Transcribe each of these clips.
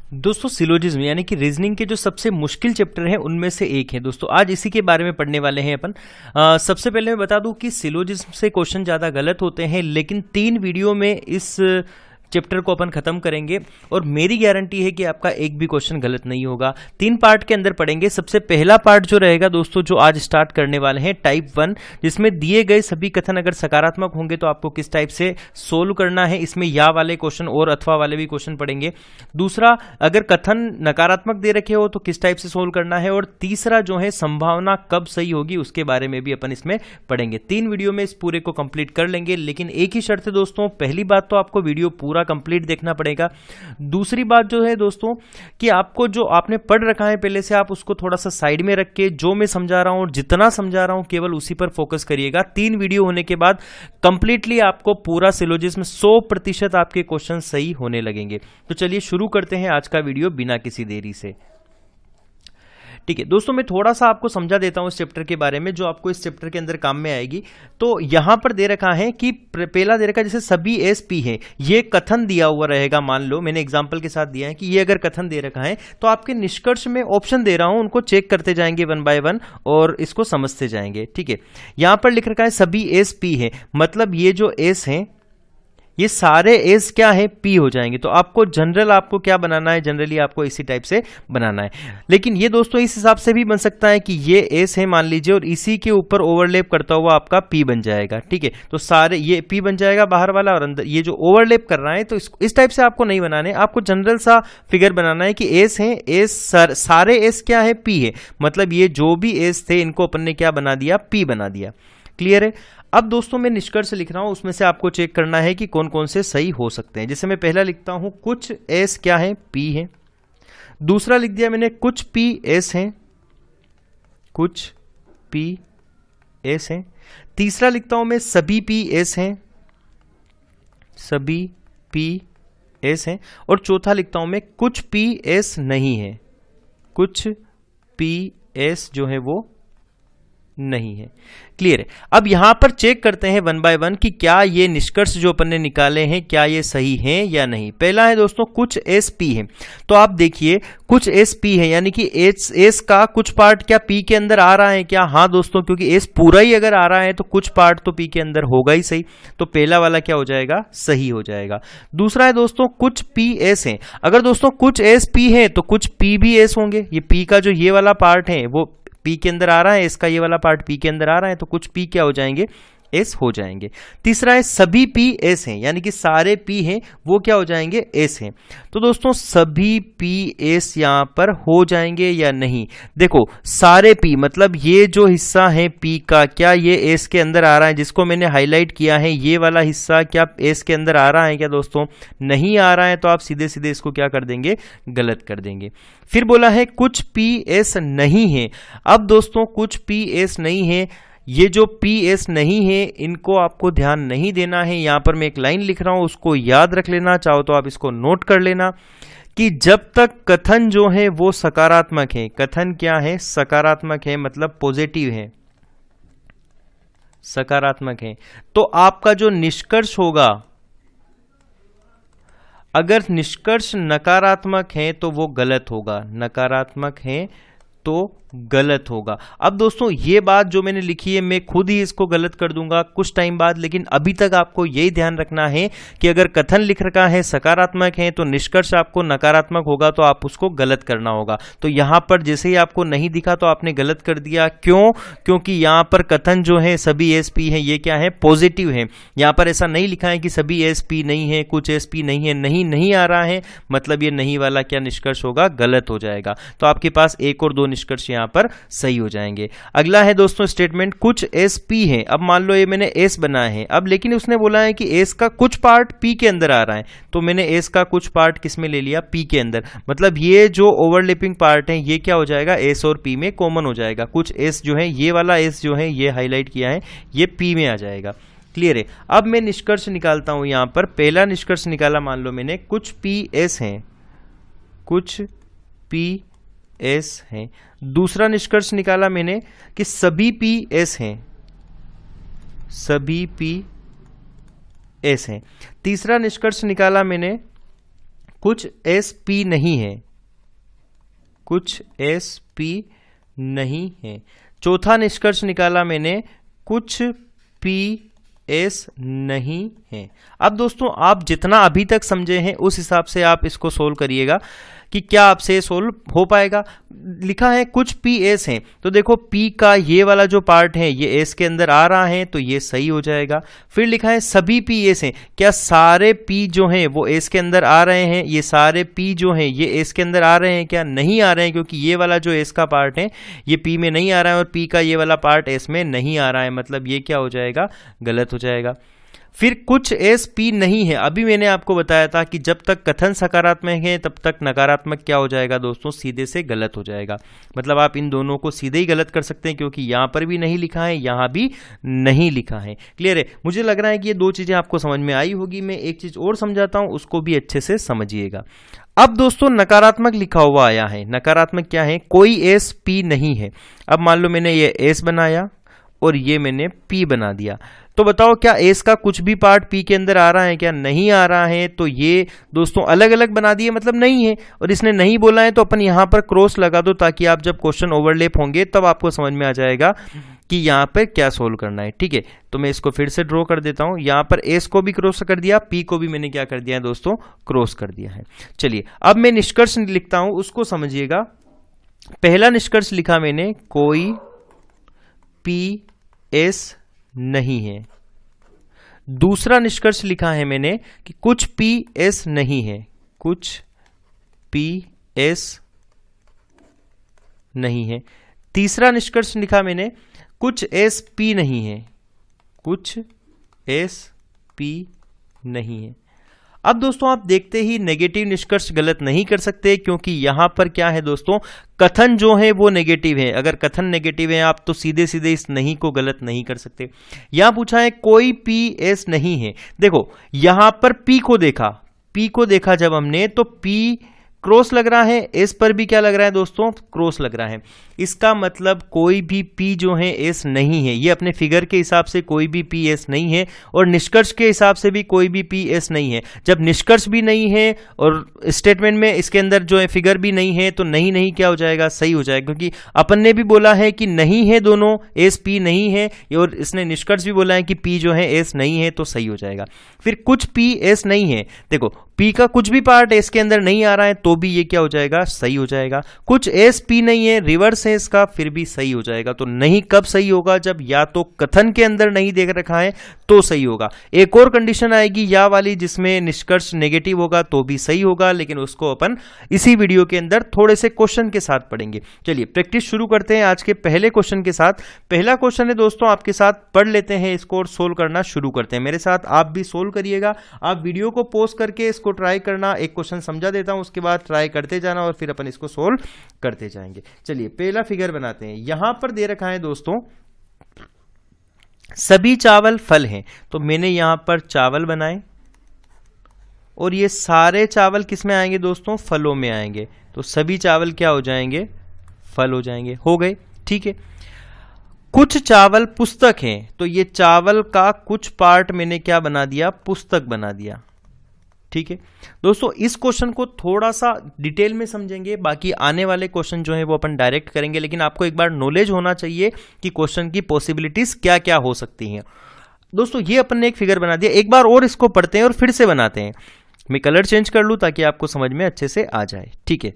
दोस्तों सिलोजिज्म यानी कि रीजनिंग के जो सबसे मुश्किल चैप्टर हैं उनमें से एक है दोस्तों। आज इसी के बारे में पढ़ने वाले हैं अपन। सबसे पहले मैं बता दूं कि सिलोजिज्म से क्वेश्चन ज़्यादा गलत होते हैं, लेकिन 3 वीडियो में इस चैप्टर को अपन खत्म करेंगे और मेरी गारंटी है कि आपका एक भी क्वेश्चन गलत नहीं होगा। 3 पार्ट के अंदर पढ़ेंगे। सबसे पहला पार्ट जो रहेगा दोस्तों, जो आज स्टार्ट करने वाले हैं, टाइप 1, जिसमें दिए गए सभी कथन अगर सकारात्मक होंगे तो आपको किस टाइप से सोल्व करना है। इसमें या वाले क्वेश्चन और अथवा वाले भी क्वेश्चन पढ़ेंगे। दूसरा, अगर कथन नकारात्मक दे रखे हो तो किस टाइप से सोल्व करना है। और तीसरा जो है, संभावना कब सही होगी उसके बारे में भी अपन इसमें पढ़ेंगे। 3 वीडियो में इस पूरे को कंप्लीट कर लेंगे, लेकिन एक ही शर्त है दोस्तों। पहली बात तो आपको वीडियो पूरा कंप्लीट देखना पड़ेगा। दूसरी बात जो है दोस्तों, कि आपको जो आपने पढ़ रखा है पहले से, आप उसको थोड़ा सा साइड में रख के जो मैं समझा रहा हूं और जितना समझा रहा हूं केवल उसी पर फोकस करिएगा। 3 वीडियो होने के बाद कंप्लीटली आपको पूरा सिलोजिज्म 100% आपके क्वेश्चन सही होने लगेंगे। तो चलिए शुरू करते हैं आज का वीडियो बिना किसी देरी से। ठीक है दोस्तों, मैं थोड़ा सा आपको समझा देता हूं इस चैप्टर के बारे में, जो आपको इस चैप्टर के अंदर काम में आएगी। तो यहां पर दे रखा है कि पहला दे रखा है जैसे सभी एस पी है, ये कथन दिया हुआ रहेगा। मान लो मैंने एग्जांपल के साथ दिया है कि ये अगर कथन दे रखा है तो आपके निष्कर्ष में ऑप्शन दे रहा हूं, उनको चेक करते जाएंगे 1 बाय 1 और इसको समझते जाएंगे। ठीक है, यहां पर लिख रखा है सभी एस पी है, मतलब ये जो एस है ये सारे एस क्या है, पी हो जाएंगे। तो आपको जनरल आपको क्या बनाना है, जनरली आपको इसी टाइप से बनाना है। लेकिन ये दोस्तों इस हिसाब से भी बन सकता है कि ये एस है मान लीजिए, और इसी के ऊपर ओवरलैप करता हुआ आपका पी बन जाएगा। ठीक है, तो सारे ये पी बन जाएगा बाहर वाला, और अंदर ये जो ओवरलैप कर रहा है, तो इस टाइप से आपको नहीं बनाने, आपको जनरल सा फिगर बनाना है कि एस है, एस सारे एस क्या है, पी है, मतलब ये जो भी एस थे इनको अपन ने क्या बना दिया, पी बना दिया। क्लियर है। अब दोस्तों मैं निष्कर्ष लिख रहा हूं, उसमें से आपको चेक करना है कि कौन कौन से सही हो सकते हैं। जैसे मैं पहला लिखता हूं, कुछ एस क्या है, पी है। दूसरा लिख दिया मैंने, कुछ पी एस है, कुछ पी एस है। तीसरा लिखता हूं मैं, सभी पी एस है, सभी पी एस है। और चौथा लिखता हूं मैं, कुछ पी एस नहीं है, कुछ पी एस जो है वो नहीं है। क्लियर है। अब यहां पर चेक करते हैं 1 बाय 1 कि क्या ये निष्कर्ष जो अपन ने निकाले हैं क्या ये सही हैं या नहीं। पहला है दोस्तों, कुछ एस पी है। तो आप देखिए कुछ एस पी है, यानी कि एस का कुछ पार्ट क्या पी के अंदर आ रहा है क्या? हाँ दोस्तों, क्योंकि एस पूरा ही अगर आ रहा है तो कुछ पार्ट तो पी के अंदर होगा ही सही। तो पहला वाला क्या हो जाएगा, सही हो जाएगा। दूसरा है दोस्तों, कुछ पी एस है। अगर दोस्तों कुछ एस पी है तो कुछ पी भी एस होंगे। ये पी का जो ये वाला पार्ट है वो पी के अंदर आ रहा है, इसका ये वाला पार्ट पी के अंदर आ रहा है, तो कुछ पी क्या हो जाएंगे, एस हो जाएंगे। तीसरा है सभी पी एस हैं, यानी कि सारे पी हैं वो क्या हो जाएंगे, एस हैं। तो दोस्तों सभी पी एस यहां पर हो जाएंगे या नहीं? देखो सारे पी मतलब ये जो हिस्सा है पी का, क्या ये एस के अंदर आ रहा है? जिसको मैंने हाईलाइट किया है ये वाला हिस्सा क्या एस के अंदर आ रहा है क्या दोस्तों? नहीं आ रहा है, तो आप सीधे सीधे इसको क्या कर देंगे, गलत कर देंगे। फिर बोला है कुछ पी एस नहीं है। अब दोस्तों कुछ पी एस नहीं है, ये जो पी एस नहीं है इनको आपको ध्यान नहीं देना है। यहां पर मैं एक लाइन लिख रहा हूं, उसको याद रख लेना, चाहो तो आप इसको नोट कर लेना कि जब तक कथन जो है वो सकारात्मक है, कथन क्या है, सकारात्मक है, मतलब पॉजिटिव है, सकारात्मक है, तो आपका जो निष्कर्ष होगा, अगर निष्कर्ष नकारात्मक है तो वो गलत होगा, नकारात्मक है तो गलत होगा। अब दोस्तों ये बात जो मैंने लिखी है मैं खुद ही इसको गलत कर दूंगा कुछ टाइम बाद, लेकिन अभी तक आपको यही ध्यान रखना है कि अगर कथन लिख रखा है सकारात्मक है तो निष्कर्ष आपको नकारात्मक होगा, तो आप उसको गलत करना होगा। तो यहां पर जैसे ही आपको नहीं दिखा तो आपने गलत कर दिया। क्यों? क्योंकि यहां पर कथन जो है सभी एस पी है, ये क्या है, पॉजिटिव है। यहां पर ऐसा नहीं लिखा है कि सभी एस पी नहीं है, कुछ एस पी नहीं है, नहीं आ रहा है, मतलब ये नहीं वाला क्या निष्कर्ष होगा, गलत हो जाएगा। तो आपके पास 1 और 2 निष्कर्ष यहां पर सही हो जाएंगे। अगला है दोस्तों स्टेटमेंट, कुछ एस पी है। अब मान लो ये मैंने एस बनाया है, अब लेकिन उसने बोला है कि एस का कुछ पार्ट पी के अंदर आ रहा है, तो मैंने एस का कुछ पार्ट किस में ले लिया, पी के अंदर। मतलब ये जो ओवरलैपिंग पार्ट है ये क्या हो जाएगा, एस और पी में कॉमन हो जाएगा। कुछ एस जो है, ये वाला एस जो है ये हाईलाइट किया है, ये पी में आ जाएगा। क्लियर है। अब मैं निष्कर्ष निकालता हूं, यहां पर पहला निष्कर्ष निकाला, मान लो मैंने कुछ पी एस है, कुछ पी एस है। दूसरा निष्कर्ष निकाला मैंने कि सभी पी एस हैं, सभी पी एस हैं। तीसरा निष्कर्ष निकाला मैंने कुछ एस पी नहीं है, कुछ एस पी नहीं है। चौथा निष्कर्ष निकाला मैंने, कुछ पी एस नहीं है। अब दोस्तों आप जितना अभी तक समझे हैं उस हिसाब से आप इसको सोल्व करिएगा कि क्या आपसे सोल्व हो पाएगा। लिखा है कुछ पी एस हैं, तो देखो पी का ये वाला जो पार्ट है ये एस के अंदर आ रहा है, तो ये सही हो जाएगा। फिर लिखा है सभी पी एस हैं, क्या सारे पी जो हैं वो एस के अंदर आ रहे हैं? ये सारे पी जो हैं ये एस के अंदर आ रहे हैं क्या? नहीं आ रहे हैं, क्योंकि ये वाला जो एस का पार्ट है ये पी में नहीं आ रहा है और पी का ये वाला पार्ट एस में नहीं आ रहा है, मतलब ये क्या हो जाएगा? गलत हो जाएगा। फिर कुछ एस पी नहीं है, अभी मैंने आपको बताया था कि जब तक कथन सकारात्मक है तब तक नकारात्मक क्या हो जाएगा दोस्तों? सीधे से गलत हो जाएगा। मतलब आप इन दोनों को सीधे ही गलत कर सकते हैं, क्योंकि यहां पर भी नहीं लिखा है, यहां भी नहीं लिखा है। क्लियर है? मुझे लग रहा है कि ये दो चीजें आपको समझ में आई होगी। मैं एक चीज और समझाता हूं, उसको भी अच्छे से समझिएगा। अब दोस्तों नकारात्मक लिखा हुआ आया है, नकारात्मक क्या है? कोई एस पी नहीं है। अब मान लो मैंने ये एस बनाया और ये मैंने पी बना दिया, तो बताओ क्या एस का कुछ भी पार्ट पी के अंदर आ रहा है क्या? नहीं आ रहा है। तो ये दोस्तों अलग अलग बना दिए, मतलब नहीं है, और इसने नहीं बोला है तो अपन यहां पर क्रॉस लगा दो, ताकि आप जब क्वेश्चन ओवरलैप होंगे तब आपको समझ में आ जाएगा कि यहां पर क्या सोल्व करना है। ठीक है, तो मैं इसको फिर से ड्रॉ कर देता हूं। यहां पर एस को भी क्रॉस कर दिया, पी को भी मैंने क्या कर दिया है दोस्तों? क्रॉस कर दिया है। चलिए अब मैं निष्कर्ष लिखता हूं, उसको समझिएगा। पहला निष्कर्ष लिखा मैंने, कोई पी एस नहीं है। दूसरा निष्कर्ष लिखा है मैंने कि कुछ पी एस नहीं है, कुछ पी एस नहीं है। तीसरा निष्कर्ष लिखा मैंने, कुछ एस पी नहीं है, कुछ एस पी नहीं है। अब दोस्तों आप देखते ही नेगेटिव निष्कर्ष गलत नहीं कर सकते, क्योंकि यहां पर क्या है दोस्तों? कथन जो है वो नेगेटिव है। अगर कथन नेगेटिव है आप तो सीधे सीधे इस नहीं को गलत नहीं कर सकते। यहां पूछा है कोई पी एस नहीं है। देखो यहां पर पी को देखा जब हमने, तो पी क्रॉस लग रहा है, एस पर भी क्या लग रहा है दोस्तों? क्रॉस लग रहा है। इसका मतलब कोई भी पी जो है एस नहीं है। ये अपने फिगर के हिसाब से कोई भी पी एस नहीं है, और निष्कर्ष के हिसाब से भी कोई भी पी एस नहीं है। जब निष्कर्ष भी नहीं है और स्टेटमेंट में इसके अंदर जो है फिगर भी नहीं है, तो नहीं क्या हो जाएगा? सही हो जाएगा, क्योंकि अपन ने भी बोला है कि नहीं है दोनों, एस पी नहीं है, और इसने निष्कर्ष भी बोला है कि पी जो है एस नहीं है, तो सही हो जाएगा। फिर कुछ पी एस नहीं है, देखो पी का कुछ भी पार्ट एस के अंदर नहीं आ रहा है, तो भी ये क्या हो जाएगा? सही हो जाएगा। कुछ एस पी नहीं है, रिवर्स है इसका, फिर भी सही हो जाएगा। तो नहीं कब सही होगा? जब या तो कथन के अंदर नहीं देख रखा है तो सही होगा। एक और कंडीशन आएगी या वाली, जिसमें निष्कर्ष नेगेटिव होगा तो भी सही होगा, लेकिन उसको अपन इसी वीडियो के अंदर थोड़े से क्वेश्चन के साथ पढ़ेंगे। चलिए प्रैक्टिस शुरू करते हैं आज के पहले क्वेश्चन के साथ। पहला क्वेश्चन है दोस्तों, आपके साथ पढ़ लेते हैं इसको और सोल्व करना शुरू करते हैं। मेरे साथ आप भी सोल्व करिएगा। आप वीडियो को पॉज करके इसको ट्राई करना। एक क्वेश्चन समझा देता हूं, उसके बाद ट्राई करते जाना और फिर अपन इसको सोल्व करते जाएंगे। चलिए पहला फिगर बनाते हैं। यहां पर दे रखा है दोस्तों, सभी चावल फल हैं, तो मैंने यहां पर चावल बनाए, और ये सारे चावल किस में आएंगे दोस्तों? फलों में आएंगे। तो सभी चावल क्या हो जाएंगे? फल हो जाएंगे। हो गए, ठीक है। कुछ चावल पुस्तक हैं, तो ये चावल का कुछ पार्ट मैंने क्या बना दिया? पुस्तक बना दिया। ठीक है दोस्तों, इस क्वेश्चन को थोड़ा सा डिटेल में समझेंगे, बाकी आने वाले क्वेश्चन जो है वो अपन डायरेक्ट करेंगे, लेकिन आपको एक बार नॉलेज होना चाहिए कि क्वेश्चन की पॉसिबिलिटीज क्या क्या हो सकती हैं। दोस्तों ये अपन ने एक फिगर बना दिया, एक बार और इसको पढ़ते हैं और फिर से बनाते हैं। मैं कलर चेंज कर लूं ताकि आपको समझ में अच्छे से आ जाए। ठीक है,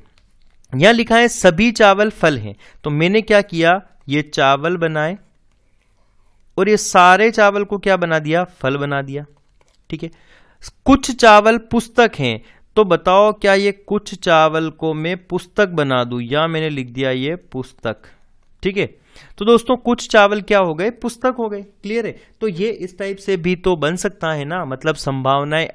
यहां लिखा है सभी चावल फल हैं, तो मैंने क्या किया? ये चावल बनाए और ये सारे चावल को क्या बना दिया? फल बना दिया। ठीक है, कुछ चावल पुस्तक हैं, तो बताओ क्या ये कुछ चावल को मैं पुस्तक बना दूं, या मैंने लिख दिया ये पुस्तक। ठीक है, तो दोस्तों कुछ चावल क्या हो गए? पुस्तक हो गए। क्लियर है? तो ये इस टाइप से भी तो बन सकता है ना, मतलब संभावनाएं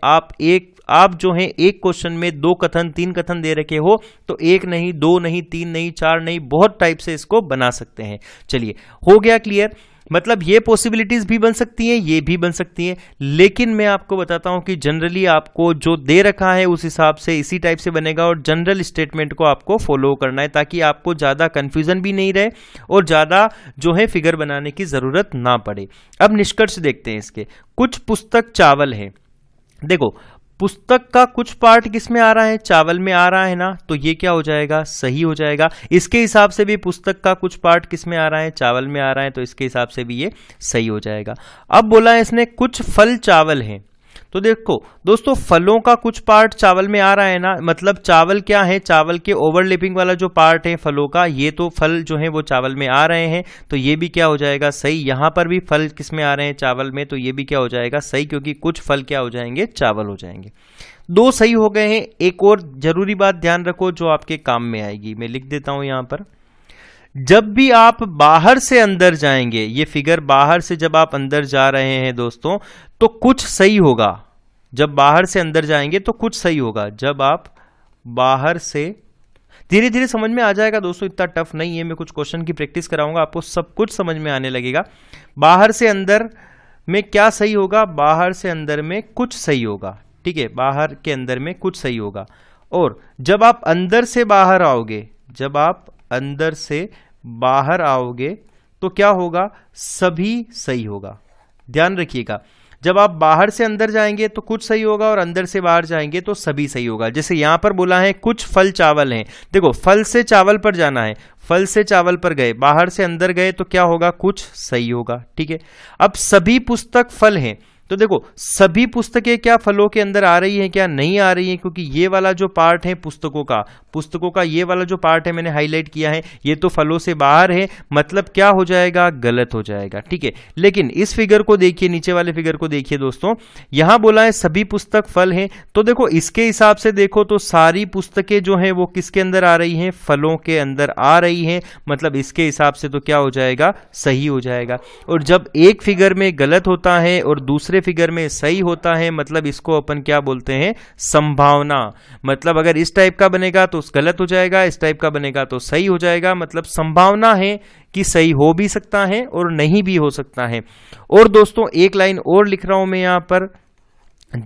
आप जो है एक क्वेश्चन में 2 कथन 3 कथन दे रखे हो, तो 1 नहीं, 2 नहीं, 3 नहीं, 4 नहीं, बहुत टाइप से इसको बना सकते हैं। चलिए हो गया क्लियर। मतलब ये पॉसिबिलिटीज भी बन सकती हैं, ये भी बन सकती हैं, लेकिन मैं आपको बताता हूं कि जनरली आपको जो दे रखा है उस हिसाब से इसी टाइप से बनेगा, और जनरल स्टेटमेंट को आपको फॉलो करना है, ताकि आपको ज्यादा कंफ्यूजन भी नहीं रहे और ज्यादा जो है फिगर बनाने की जरूरत ना पड़े। अब निष्कर्ष देखते हैं इसके। कुछ पुस्तक चावल है, देखो पुस्तक का कुछ पार्ट किस में आ रहा है, चावल में आ रहा है ना, तो ये क्या हो जाएगा, सही हो जाएगा। इसके हिसाब से भी पुस्तक का कुछ पार्ट किस में आ रहा है, चावल में आ रहा है, तो इसके हिसाब से भी ये सही हो जाएगा। अब बोला है इसने कुछ फल चावल हैं, तो देखो दोस्तों फलों का कुछ पार्ट चावल में आ रहा है ना, मतलब चावल क्या है, चावल के ओवरलैपिंग वाला जो पार्ट है फलों का, ये तो फल जो है वो चावल में आ रहे हैं, तो ये भी क्या हो जाएगा, सही। यहां पर भी फल किस में आ रहे हैं, चावल में, तो ये भी क्या हो जाएगा, सही, क्योंकि कुछ फल क्या हो जाएंगे, चावल हो जाएंगे। दो सही हो गए हैं। एक और जरूरी बात ध्यान रखो जो आपके काम में आएगी, मैं लिख देता हूं यहां पर। जब भी आप बाहर से अंदर जाएंगे, ये फिगर बाहर से जब आप अंदर जा रहे हैं दोस्तों, तो कुछ सही होगा। जब बाहर से अंदर जाएंगे तो कुछ सही होगा। जब आप बाहर से, धीरे धीरे समझ में आ जाएगा दोस्तों, इतना टफ नहीं है। मैं कुछ क्वेश्चन की प्रैक्टिस कराऊंगा, आपको सब कुछ समझ में आने लगेगा। बाहर से अंदर में क्या सही होगा, बाहर से अंदर में कुछ सही होगा, ठीक है, बाहर के अंदर में कुछ सही होगा। और जब आप अंदर से बाहर आओगे, जब आप अंदर से बाहर आओगे तो क्या होगा, सभी सही होगा। ध्यान रखिएगा, जब आप बाहर से अंदर जाएंगे तो कुछ सही होगा और अंदर से बाहर जाएंगे तो सभी सही होगा। जैसे यहां पर बोला है कुछ फल चावल हैं, देखो फल से चावल पर जाना है, फल से चावल पर गए, बाहर से अंदर गए तो क्या होगा, कुछ सही होगा, ठीक है। अब सभी पुस्तक फल हैं, तो देखो सभी पुस्तकें क्या फलों के अंदर आ रही हैं, क्या नहीं आ रही हैं, क्योंकि ये वाला जो पार्ट है पुस्तकों का ये वाला जो पार्ट है मैंने हाईलाइट किया है, ये तो फलों से बाहर है, मतलब क्या हो जाएगा, गलत हो जाएगा, ठीक है। लेकिन इस फिगर को देखिए, नीचे वाले फिगर को देखिए दोस्तों, यहां बोला है सभी पुस्तक फल हैं, तो देखो इसके हिसाब से देखो तो सारी पुस्तकें जो हैं वो किसके अंदर आ रही हैं, फलों के अंदर आ रही हैं, मतलब इसके हिसाब से तो क्या हो जाएगा, सही हो जाएगा। और जब एक फिगर में गलत होता है और दूसरे फिगर में सही होता है, मतलब इसको अपन क्या बोलते हैं, संभावना। मतलब अगर इस टाइप का बनेगा तो गलत हो जाएगा, इस टाइप का बनेगा तो सही हो जाएगा, मतलब संभावना है कि सही हो भी सकता है और नहीं भी हो सकता है। और दोस्तों एक लाइन और लिख रहा हूं मैं यहां पर,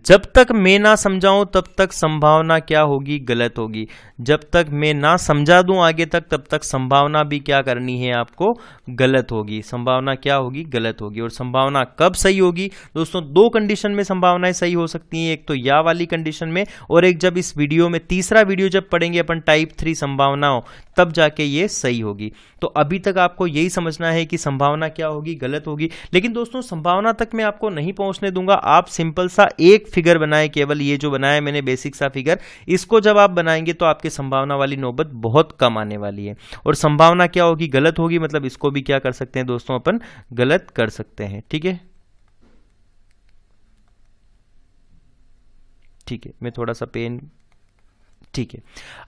जब तक मैं ना समझाऊं तब तक संभावना क्या होगी, गलत होगी। जब तक मैं ना समझा दूं आगे तक, तब तक संभावना भी क्या करनी है आपको, गलत होगी। संभावना क्या होगी, गलत होगी। और संभावना कब सही होगी दोस्तों, दो कंडीशन में संभावनाएं सही हो सकती हैं, एक तो या वाली कंडीशन में, और एक जब इस वीडियो में तीसरा वीडियो जब पढ़ेंगे अपन टाइप 3 संभावनाओं, तब जाके ये सही होगी। तो अभी तक आपको यही समझना है कि संभावना क्या होगी, गलत होगी। लेकिन दोस्तों संभावना तक मैं आपको नहीं पहुंचने दूंगा, आप सिंपल सा एक फिगर बनाए, केवल ये जो बनाया मैंने बेसिक सा फिगर, इसको जब आप बनाएंगे तो आपके संभावना वाली नौबत बहुत कम आने वाली है। और संभावना क्या होगी, गलत होगी, मतलब इसको भी क्या कर सकते हैं दोस्तों, अपन गलत कर सकते हैं, ठीक है। ठीक है, मैं थोड़ा सा पेन, ठीक है।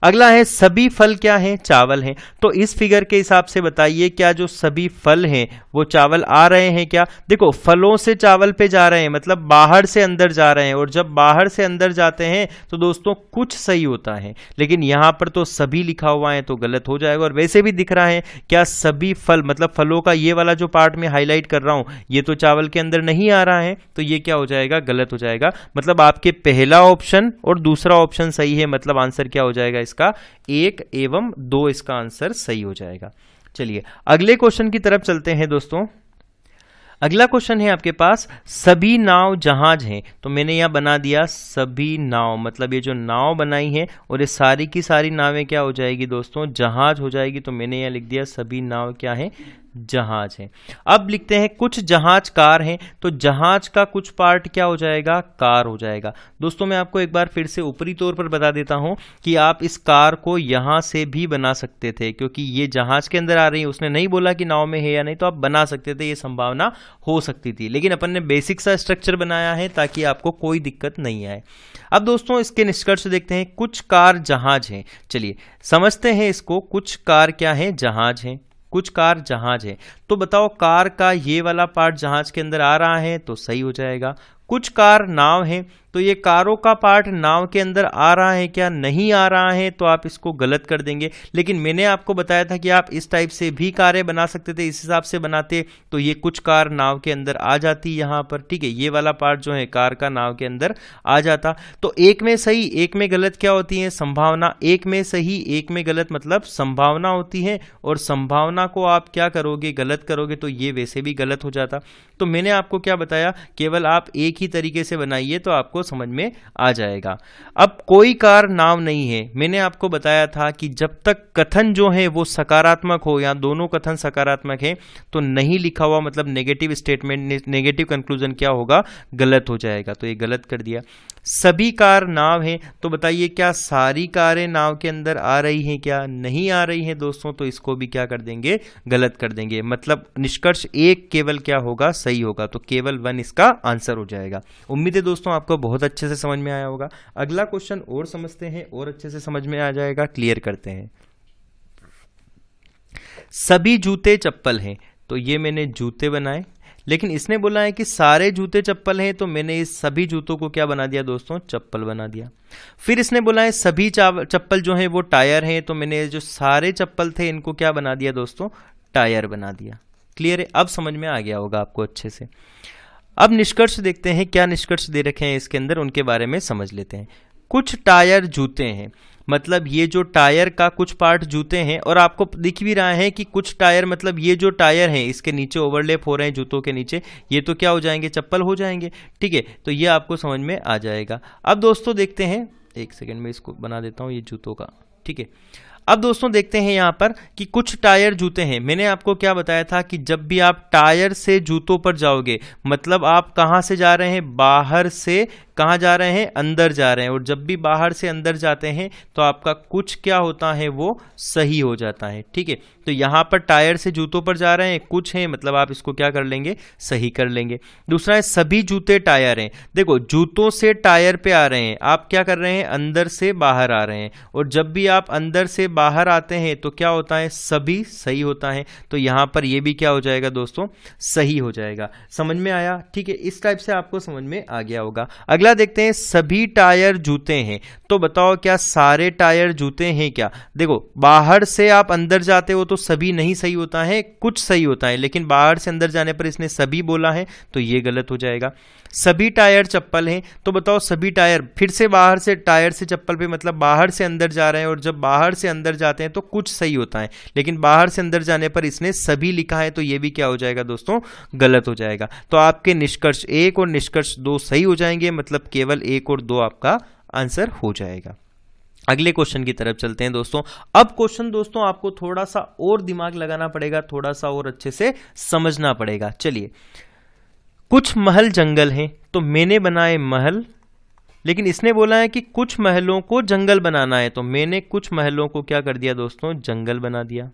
अगला है सभी फल क्या हैं, चावल हैं। तो इस फिगर के हिसाब से बताइए क्या जो सभी फल हैं वो चावल आ रहे हैं क्या। देखो फलों से चावल पे जा रहे हैं, मतलब बाहर से अंदर जा रहे हैं, और जब बाहर से अंदर जाते हैं तो दोस्तों कुछ सही होता है, लेकिन यहां पर तो सभी लिखा हुआ है तो गलत हो जाएगा। और वैसे भी दिख रहा है क्या, सभी फल, मतलब फलों का ये वाला जो पार्ट में हाईलाइट कर रहा हूं, ये तो चावल के अंदर नहीं आ रहा है, तो ये क्या हो जाएगा, गलत हो जाएगा। मतलब आपके पहला ऑप्शन और दूसरा ऑप्शन सही है, मतलब आंसर क्या हो जाएगा इसका 1 एवं 2, इसका आंसर सही हो जाएगा। चलिए अगले क्वेश्चन की तरफ चलते हैं दोस्तों। अगला क्वेश्चन है आपके पास, सभी नाव जहाज हैं। तो मैंने यहां बना दिया सभी नाव, मतलब ये जो नाव बनाई है और ये सारी की सारी नावें क्या हो जाएगी दोस्तों, जहाज हो जाएगी। तो मैंने यहां लिख दिया सभी नाव क्या है, जहाज है। अब लिखते हैं कुछ जहाज कार हैं। तो जहाज का कुछ पार्ट क्या हो जाएगा, कार हो जाएगा। दोस्तों मैं आपको एक बार फिर से ऊपरी तौर पर बता देता हूं कि आप इस कार को यहां से भी बना सकते थे, क्योंकि ये जहाज के अंदर आ रही है, उसने नहीं बोला कि नाव में है या नहीं, तो आप बना सकते थे, ये संभावना हो सकती थी। लेकिन अपन ने बेसिक सा स्ट्रक्चर बनाया है ताकि आपको कोई दिक्कत नहीं आए। अब दोस्तों इसके निष्कर्ष देखते हैं, कुछ कार जहाज हैं। चलिए समझते हैं इसको, कुछ कार क्या है, जहाज हैं। कुछ कार जहाज है, तो बताओ कार का ये वाला पार्ट जहाज के अंदर आ रहा है तो सही हो जाएगा। कुछ कार नाव है, तो ये कारों का पार्ट नाव के अंदर आ रहा है क्या, नहीं आ रहा है, तो आप इसको गलत कर देंगे। लेकिन मैंने आपको बताया था कि आप इस टाइप से भी कारें बना सकते थे, इस हिसाब से बनाते तो ये कुछ कार नाव के अंदर आ जाती यहाँ पर, ठीक है। ये वाला पार्ट जो है कार का नाव के अंदर आ जाता। तो एक में सही एक में गलत क्या होती है, संभावना। एक में सही एक में गलत मतलब संभावना होती है, और संभावना को आप क्या करोगे, गलत करोगे, तो ये वैसे भी गलत हो जाता। तो मैंने आपको क्या बताया, केवल आप एक ही तरीके से बनाइए तो आपको आपको समझ में आ जाएगा। अब कोई कार नाव नहीं है, मैंने आपको बताया था कि जब तक कथन जो है वो सकारात्मक हो या दोनों कथन सकारात्मक है तो नहीं लिखा हुआ मतलब नेगेटिव स्टेटमेंट, नेगेटिव कंक्लूजन क्या होगा, गलत हो जाएगा। तो ये गलत कर दिया। सभी कार नाव हैं, तो बताइए क्या सारी कारें नाव के अंदर आ रही हैं, क्या नहीं आ रही हैं दोस्तों, तो इसको भी क्या कर देंगे, गलत कर देंगे। मतलब निष्कर्ष एक केवल क्या होगा, सही होगा। तो केवल 1 इसका आंसर हो जाएगा। उम्मीद है दोस्तों आपको बहुत अच्छे से समझ में आया होगा। अगला क्वेश्चन और समझते हैं और अच्छे से समझ में आ जाएगा, क्लियर करते हैं। सभी जूते चप्पल हैं, तो ये मैंने जूते बनाए, लेकिन इसने बोला है कि सारे जूते चप्पल हैं, तो मैंने इस सभी जूतों को क्या बना दिया दोस्तों, चप्पल बना दिया। फिर इसने बोला है सभी चप्पल जो है वो टायर हैं, तो मैंने जो सारे चप्पल थे इनको क्या बना दिया दोस्तों, टायर बना दिया। क्लियर है, अब समझ में आ गया होगा आपको अच्छे से। अब निष्कर्ष देखते हैं, क्या निष्कर्ष दे रखे हैं इसके अंदर, उनके बारे में समझ लेते हैं। कुछ टायर जूते हैं, मतलब ये जो टायर का कुछ पार्ट जूते हैं, और आपको दिख भी रहा है कि कुछ टायर मतलब ये जो टायर हैं इसके नीचे ओवरलैप हो रहे हैं जूतों के नीचे, ये तो क्या हो जाएंगे, चप्पल हो जाएंगे। ठीक है, तो ये आपको समझ में आ जाएगा। अब दोस्तों देखते हैं, एक सेकेंड में इसको बना देता हूँ ये जूतों का। ठीक है, अब दोस्तों देखते हैं यहाँ पर कि कुछ टायर जूते हैं। मैंने आपको क्या बताया था कि जब भी आप टायर से जूतों पर जाओगे मतलब आप कहाँ से जा रहे हैं, बाहर से कहाँ जा रहे हैं, अंदर जा रहे हैं। और जब भी बाहर से अंदर जाते हैं तो आपका कुछ क्या होता है, वो सही हो जाता है। ठीक है, तो यहाँ पर टायर से जूतों पर जा रहे हैं, कुछ है मतलब आप इसको क्या कर लेंगे, सही कर लेंगे। दूसरा है सभी जूते टायर हैं। देखो जूतों से टायर पे आ रहे हैं, आप क्या कर रहे हैं, अंदर से बाहर आ रहे हैं। और जब भी आप अंदर से बाहर आते हैं तो क्या होता है, सभी सही होता है। तो यहाँ पर ये भी क्या हो जाएगा दोस्तों, सही हो जाएगा। समझ में आया। ठीक है, इस टाइप से आपको समझ में आ गया होगा। अगला देखते हैं, सभी टायर जूते हैं, तो बताओ क्या सारे टायर जूते हैं क्या। देखो बाहर से आप अंदर जाते हो तो सभी नहीं सही होता है, कुछ सही होता है, लेकिन बाहर से अंदर जाने पर इसने सभी बोला है तो ये गलत हो जाएगा। सभी टायर चप्पल हैं, तो बताओ सभी टायर, फिर से बाहर से टायर से चप्पल पे मतलब बाहर से अंदर जा रहे हैं, और जब बाहर से अंदर जाते हैं तो कुछ सही होता है, लेकिन बाहर से अंदर जाने पर इसने सभी लिखा है तो ये भी क्या हो जाएगा दोस्तों, गलत हो जाएगा। तो आपके निष्कर्ष 1 और निष्कर्ष 2 सही हो जाएंगे, मतलब केवल 1 और 2 आपका आंसर हो जाएगा। अगले क्वेश्चन की तरफ चलते हैं दोस्तों। अब क्वेश्चन दोस्तों आपको थोड़ा सा और दिमाग लगाना पड़ेगा, थोड़ा सा और अच्छे से समझना पड़ेगा। चलिए, कुछ महल जंगल हैं, तो मैंने बनाए महल, लेकिन इसने बोला है कि कुछ महलों को जंगल बनाना है, तो मैंने कुछ महलों को क्या कर दिया दोस्तों, जंगल बना दिया।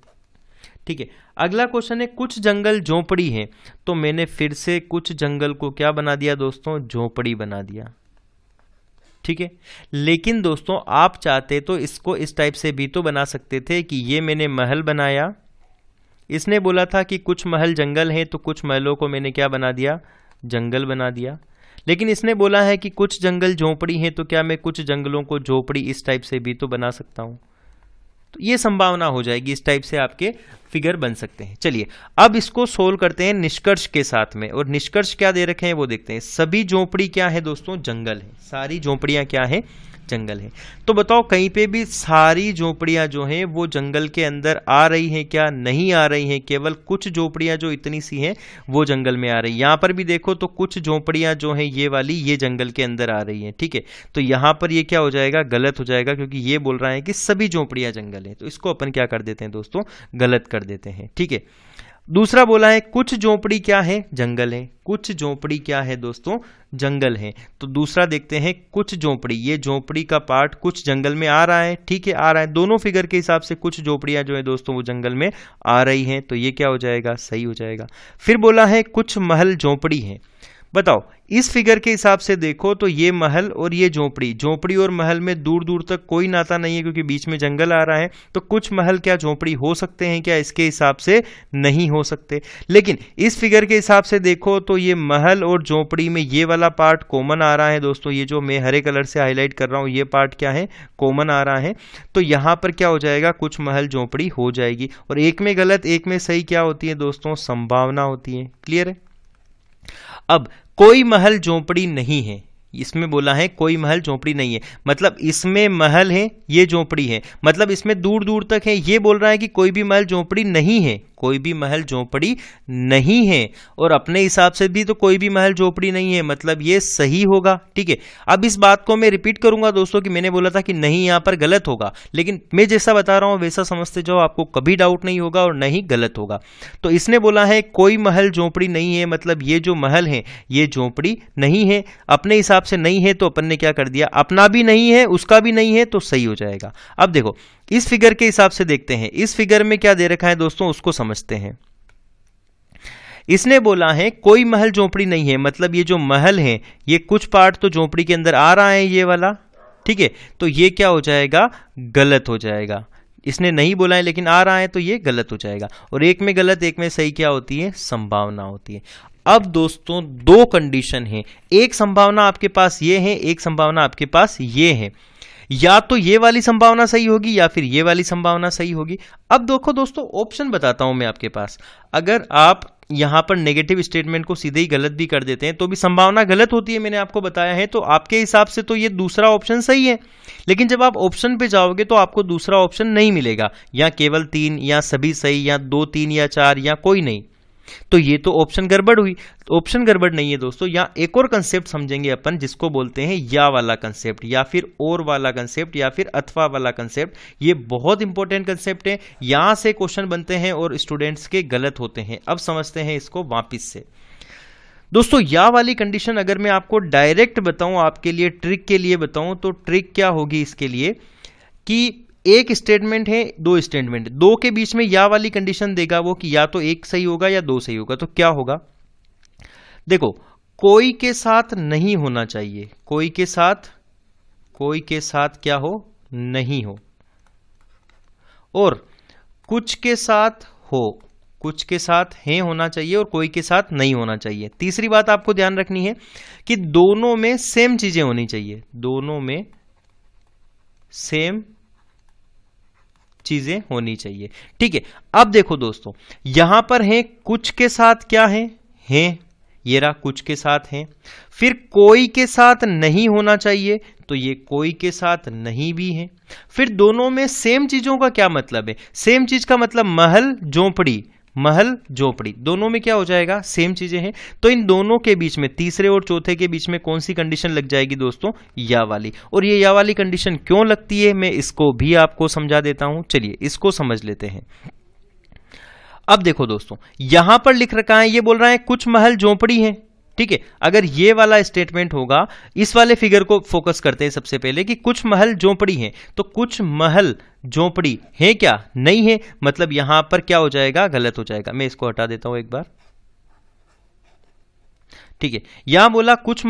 ठीक है, अगला क्वेश्चन है कुछ जंगल झोपड़ी हैं, तो मैंने फिर से कुछ जंगल को क्या बना दिया दोस्तों, झोपड़ी बना दिया। ठीक है, लेकिन दोस्तों आप चाहते तो इसको इस टाइप से भी तो बना सकते थे कि ये मैंने महल बनाया, इसने बोला था कि कुछ महल जंगल हैं, तो कुछ महलों को मैंने क्या बना दिया, जंगल बना दिया। लेकिन इसने बोला है कि कुछ जंगल झोपड़ी हैं, तो क्या मैं कुछ जंगलों को झोपड़ी इस टाइप से भी तो बना सकता हूं। तो ये संभावना हो जाएगी, इस टाइप से आपके फिगर बन सकते हैं। चलिए अब इसको सोल्व करते हैं निष्कर्ष के साथ में, और निष्कर्ष क्या दे रखे हैं वो देखते हैं। सभी झोपड़ी क्या है दोस्तों, जंगल है। सारी झोपड़ियां क्या है, जंगल है। तो बताओ कहीं पे भी सारी झोपड़ियां जो हैं वो जंगल के अंदर आ रही हैं क्या, नहीं आ रही हैं। केवल कुछ झोपड़ियां जो इतनी सी हैं वो जंगल में आ रही हैं। यहाँ पर भी देखो तो कुछ झोपड़ियां जो हैं ये वाली, ये जंगल के अंदर आ रही हैं। ठीक है, तो यहाँ पर ये क्या हो जाएगा, गलत हो जाएगा, क्योंकि ये बोल रहा है कि सभी झोपड़ियां जंगल है। तो इसको अपन क्या कर देते हैं दोस्तों, गलत कर देते हैं। ठीक है, दूसरा बोला है कुछ झोपड़ी क्या है, जंगल है। कुछ झोपड़ी क्या है दोस्तों, जंगल है। तो दूसरा देखते हैं, कुछ झोपड़ी, ये झोपड़ी का पार्ट कुछ जंगल में आ रहा है। ठीक है, आ रहा है, दोनों फिगर के हिसाब से कुछ झोपड़ियां जो है दोस्तों वो जंगल में आ रही हैं, तो ये क्या हो जाएगा, सही हो जाएगा। फिर बोला है कुछ महल झोपड़ी है। बताओ इस फिगर के हिसाब से देखो तो ये महल और ये झोपड़ी, झोपड़ी और महल में दूर दूर तक कोई नाता नहीं है क्योंकि बीच में जंगल आ रहा है। तो कुछ महल क्या झोपड़ी हो सकते हैं क्या, इसके हिसाब से नहीं हो सकते। लेकिन इस फिगर के हिसाब से देखो तो ये महल और झोपड़ी में ये वाला पार्ट कॉमन आ रहा है दोस्तों। ये जो मैं हरे कलर से हाईलाइट कर रहा हूँ ये पार्ट क्या है, कॉमन आ रहा है। तो यहाँ पर क्या हो जाएगा, कुछ महल झोपड़ी हो जाएगी। और एक में गलत एक में सही क्या होती है दोस्तों, संभावना होती है। क्लियर है। अब कोई महल झोपड़ी नहीं है, इसमें बोला है कोई महल झोपड़ी नहीं है, मतलब इसमें महल है, ये झोपड़ी है, मतलब इसमें दूर दूर तक है। ये बोल रहा है कि कोई भी महल झोपड़ी नहीं है, कोई भी महल झोपड़ी नहीं है, और अपने हिसाब से भी तो कोई भी महल झोपड़ी नहीं है, मतलब ये सही होगा। ठीक है, अब इस बात को मैं रिपीट करूंगा दोस्तों कि मैंने बोला था कि नहीं यहाँ पर गलत होगा, लेकिन मैं जैसा बता रहा हूं वैसा समझते जाओ, आपको कभी डाउट नहीं होगा और नहीं गलत होगा। तो इसने बोला है कोई महल झोपड़ी नहीं है, मतलब ये जो महल है ये झोपड़ी नहीं है, अपने हिसाब से नहीं है, तो अपन ने क्या कर दिया, अपना भी नहीं है उसका भी नहीं है, तो सही हो जाएगा। अब देखो इस फिगर के हिसाब से देखते हैं, इस फिगर में क्या दे रखा है दोस्तों उसको समझते हैं। इसने बोला है कोई महल झोपड़ी नहीं है, मतलब ये जो महल है ये कुछ पार्ट तो झोपड़ी के अंदर आ रहा है ये वाला, ठीक है, तो ये क्या हो जाएगा, गलत हो जाएगा। इसने नहीं बोला है लेकिन आ रहा है तो ये गलत हो जाएगा, और एक में गलत एक में सही क्या होती है, संभावना होती है। अब दोस्तों दो कंडीशन है, एक संभावना आपके पास ये है, एक संभावना आपके पास ये है, या तो ये वाली संभावना सही होगी या फिर ये वाली संभावना सही होगी। अब देखो दोस्तों ऑप्शन बताता हूं मैं आपके पास, अगर आप यहां पर नेगेटिव स्टेटमेंट को सीधे ही गलत भी कर देते हैं तो भी संभावना गलत होती है, मैंने आपको बताया है, तो आपके हिसाब से तो ये दूसरा ऑप्शन सही है, लेकिन जब आप ऑप्शन पे जाओगे तो आपको दूसरा ऑप्शन नहीं मिलेगा, या केवल 3 या सभी सही या 2 3 या 4 या कोई नहीं, तो ये तो ऑप्शन गड़बड़ हुई। ऑप्शन गड़बड़ नहीं है दोस्तों, यहाँ एक और कंसेप्ट समझेंगे अपन जिसको बोलते हैं या वाला कंसेप्ट, या फिर और वाला कंसेप्ट, या फिर अथवा वाला कंसेप्ट। ये बहुत इंपॉर्टेंट कंसेप्ट है, यहां से क्वेश्चन बनते हैं और स्टूडेंट्स के गलत होते हैं। अब समझते हैं इसको वापिस से दोस्तों। या वाली कंडीशन अगर मैं आपको डायरेक्ट बताऊं, आपके लिए ट्रिक के लिए बताऊं, तो ट्रिक क्या होगी इसके लिए कि एक स्टेटमेंट है, दो स्टेटमेंट, दो के बीच में या वाली कंडीशन देगा वो कि या तो एक सही होगा या दो सही होगा। तो क्या होगा, देखो कोई के साथ नहीं होना चाहिए, कोई के साथ क्या हो, नहीं हो, और कुछ के साथ हो, कुछ के साथ है होना चाहिए, और कोई के साथ नहीं होना चाहिए। तीसरी बात आपको ध्यान रखनी है कि दोनों में सेम चीजें होनी चाहिए, दोनों में सेम चीजें होनी चाहिए। ठीक है, अब देखो दोस्तों यहां पर है कुछ के साथ क्या है, ये रहा कुछ के साथ है, फिर कोई के साथ नहीं होना चाहिए, तो ये कोई के साथ नहीं भी है। फिर दोनों में सेम चीजों का क्या मतलब है, सेम चीज का मतलब महल झोपड़ी, महल झोपड़ी, दोनों में क्या हो जाएगा, सेम चीजें हैं। तो इन दोनों के बीच में, तीसरे और चौथे के बीच में कौन सी कंडीशन लग जाएगी दोस्तों, या वाली। और ये या वाली कंडीशन क्यों लगती है मैं इसको भी आपको समझा देता हूं, चलिए इसको समझ लेते हैं। अब देखो दोस्तों यहां पर लिख रखा है, ये बोल रहा है कुछ महल झोपड़ी है, ठीक है। अगर ये वाला स्टेटमेंट होगा, इस वाले फिगर को फोकस करते हैं सबसे पहले कि कुछ महल झोपड़ी हैं, तो कुछ महल झोपड़ी है क्या, नहीं है, मतलब यहां पर क्या हो जाएगा, गलत हो जाएगा। मैं इसको हटा देता हूं एक बार, ठीक है। यहां बोला कुछ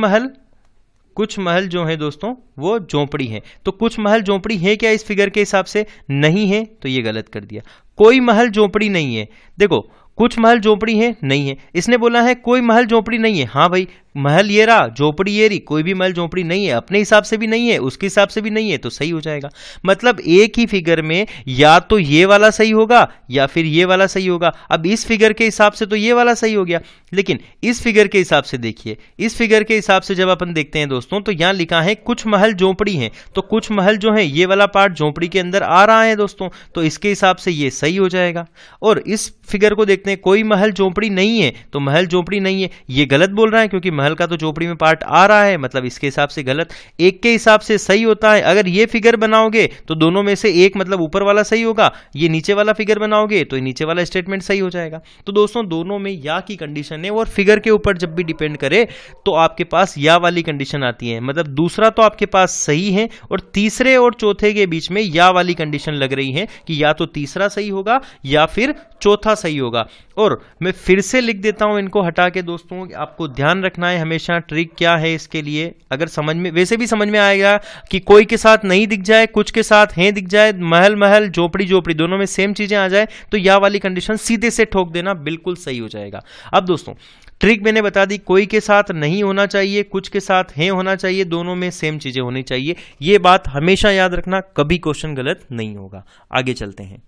महल जो है दोस्तों वो झोपड़ी है, तो कुछ महल झोपड़ी है क्या इस फिगर के हिसाब से, नहीं है, तो ये गलत कर दिया। कोई महल झोपड़ी नहीं है, देखो कुछ महल झोपड़ी है, नहीं है, इसने बोला है कोई महल झोपड़ी नहीं है, हाँ भाई महल ये रहा, झोपड़ी ये रही, कोई भी महल झोपड़ी नहीं है, अपने हिसाब से भी नहीं है, उसके हिसाब से भी नहीं है, तो सही हो जाएगा। मतलब एक ही फिगर में या तो ये वाला सही होगा या फिर ये वाला सही होगा। अब इस फिगर के हिसाब से तो ये वाला सही हो गया, लेकिन इस फिगर के हिसाब से देखिए, इस फिगर के हिसाब से जब अपन देखते हैं दोस्तों, तो यहां लिखा है कुछ महल झोपड़ी है, तो कुछ महल जो है ये वाला पार्ट झोपड़ी के अंदर आ रहा है दोस्तों, तो इसके हिसाब से ये सही हो जाएगा। और इस फिगर को देखते हैं, कोई महल झोपड़ी नहीं है, तो महल झोपड़ी नहीं है, ये गलत बोल रहा है क्योंकि महल का तो झोपड़ी में पार्ट आ रहा है, मतलब इसके हिसाब से गलत। एक के हिसाब से सही होता है, अगर ये फिगर बनाओगे तो दोनों में से एक, मतलब ऊपर वाला सही होगा, ये नीचे वाला फिगर बनाओगे तो नीचे वाला स्टेटमेंट सही हो जाएगा। तो दोस्तों दोनों में या की कंडीशन है, और फिगर के ऊपर जब भी डिपेंड करे तो आपके पास या वाली कंडीशन आती है, मतलब दूसरा तो आपके पास सही है और तीसरे और चौथे के बीच में या वाली कंडीशन लग रही है कि या तो तीसरा सही होगा या फिर चौथा सही होगा। और मैं फिर से लिख देता हूं इनको हटा के दोस्तों, आपको ध्यान रखना है हमेशा ट्रिक क्या है इसके लिए। अगर समझ में, वैसे भी समझ में आएगा कि कोई के साथ नहीं दिख जाए, कुछ के साथ है दिख जाए, महल महल झोपड़ी झोपड़ी दोनों में सेम चीजें आ जाए, तो या वाली कंडीशन सीधे से ठोक देना, बिल्कुल सही हो जाएगा। अब दोस्तों ट्रिक मैंने बता दी, कोई के साथ नहीं होना चाहिए, कुछ के साथ है होना चाहिए, दोनों में सेम चीजें होनी चाहिए। ये बात हमेशा याद रखना, कभी क्वेश्चन गलत नहीं होगा। आगे चलते हैं,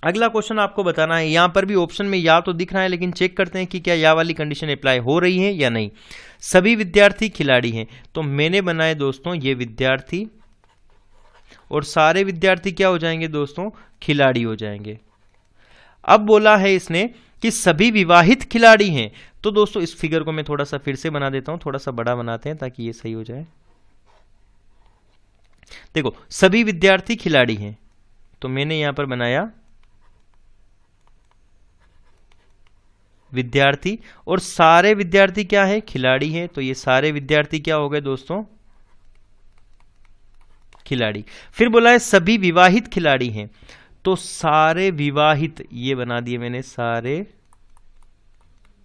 अगला क्वेश्चन आपको बताना है। यहां पर भी ऑप्शन में या तो दिख रहा है, लेकिन चेक करते हैं कि क्या या वाली कंडीशन अप्लाई हो रही है या नहीं। सभी विद्यार्थी खिलाड़ी हैं, तो मैंने बनाए दोस्तों ये विद्यार्थी, और सारे विद्यार्थी क्या हो जाएंगे दोस्तों, खिलाड़ी हो जाएंगे। अब बोला है इसने कि सभी विवाहित खिलाड़ी हैं। तो दोस्तों इस फिगर को मैं थोड़ा सा फिर से बना देता हूं, थोड़ा सा बड़ा बनाते हैं ताकि ये सही हो जाए। देखो सभी विद्यार्थी खिलाड़ी हैं, तो मैंने यहां पर बनाया विद्यार्थी, और सारे विद्यार्थी क्या है, खिलाड़ी हैं। तो ये सारे विद्यार्थी क्या हो गए दोस्तों, खिलाड़ी। फिर बोला है सभी विवाहित खिलाड़ी हैं, तो सारे विवाहित, ये बना दिए मैंने सारे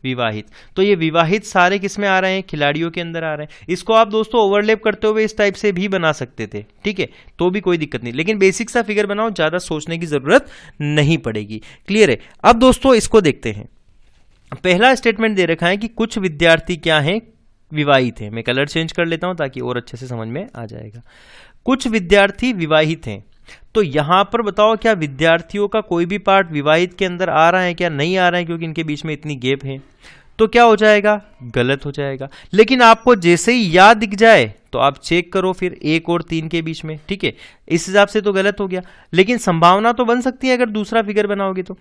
विवाहित। तो ये विवाहित सारे किस में आ रहे हैं, खिलाड़ियों के अंदर आ रहे हैं। इसको आप दोस्तों ओवरलैप करते हुए इस टाइप से भी बना सकते थे, ठीक है, तो भी कोई दिक्कत नहीं, लेकिन बेसिक सा फिगर बनाओ, ज्यादा सोचने की जरूरत नहीं पड़ेगी। क्लियर है। अब दोस्तों इसको देखते हैं। पहला स्टेटमेंट दे रखा है कि कुछ विद्यार्थी क्या हैं, विवाहित हैं। मैं कलर चेंज कर लेता हूं ताकि और अच्छे से समझ में आ जाएगा। कुछ विद्यार्थी विवाहित हैं, तो यहां पर बताओ क्या विद्यार्थियों का कोई भी पार्ट विवाहित के अंदर आ रहा है क्या, नहीं आ रहा है, क्योंकि इनके बीच में इतनी गैप है। तो क्या हो जाएगा, गलत हो जाएगा। लेकिन आपको जैसे ही या दिख जाए तो आप चेक करो फिर 1 और 3 के बीच में, ठीक है, इस हिसाब से तो गलत हो गया, लेकिन संभावना तो बन सकती है अगर दूसरा फिगर बनाओगे तो।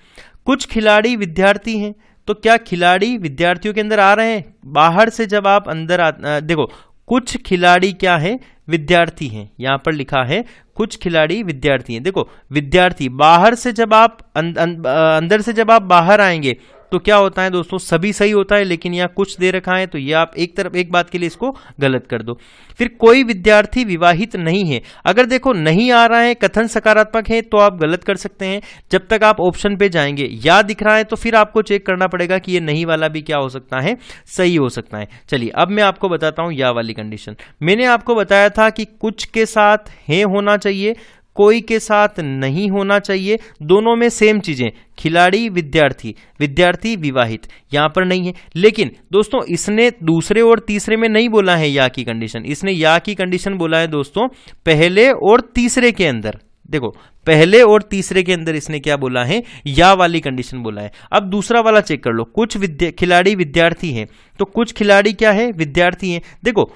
कुछ खिलाड़ी विद्यार्थी हैं, तो क्या खिलाड़ी विद्यार्थियों के अंदर आ रहे हैं, बाहर से जब आप अंदर देखो कुछ खिलाड़ी क्या है, विद्यार्थी हैं, यहां पर लिखा है कुछ खिलाड़ी विद्यार्थी हैं। देखो विद्यार्थी बाहर से जब आप अंदर से जब आप बाहर आएंगे तो क्या होता है दोस्तों, सभी सही होता है, लेकिन यहाँ कुछ दे रखा है, तो ये आप एक बात के लिए इसको गलत कर दो। फिर कोई विद्यार्थी विवाहित नहीं है, अगर देखो नहीं आ रहा है, कथन सकारात्मक है, तो आप गलत कर सकते हैं। जब तक आप ऑप्शन पे जाएंगे या दिख रहा है तो फिर आपको चेक करना पड़ेगा कि ये नहीं वाला भी क्या हो सकता है, सही हो सकता है। चलिए अब मैं आपको बताता हूं या वाली कंडीशन। मैंने आपको बताया था कि कुछ के साथ है होना चाहिए, कोई के साथ नहीं होना चाहिए, दोनों में सेम चीजें, खिलाड़ी विद्यार्थी, विद्यार्थी विवाहित, यहां पर नहीं है। लेकिन दोस्तों इसने दूसरे और तीसरे में नहीं बोला है या की कंडीशन, इसने या की कंडीशन बोला है दोस्तों पहले और तीसरे के अंदर। देखो पहले और तीसरे के अंदर इसने क्या बोला है, या वाली कंडीशन बोला है। अब दूसरा वाला चेक कर लो, कुछ खिलाड़ी विद्यार्थी हैं, तो कुछ खिलाड़ी क्या है, विद्यार्थी हैं। देखो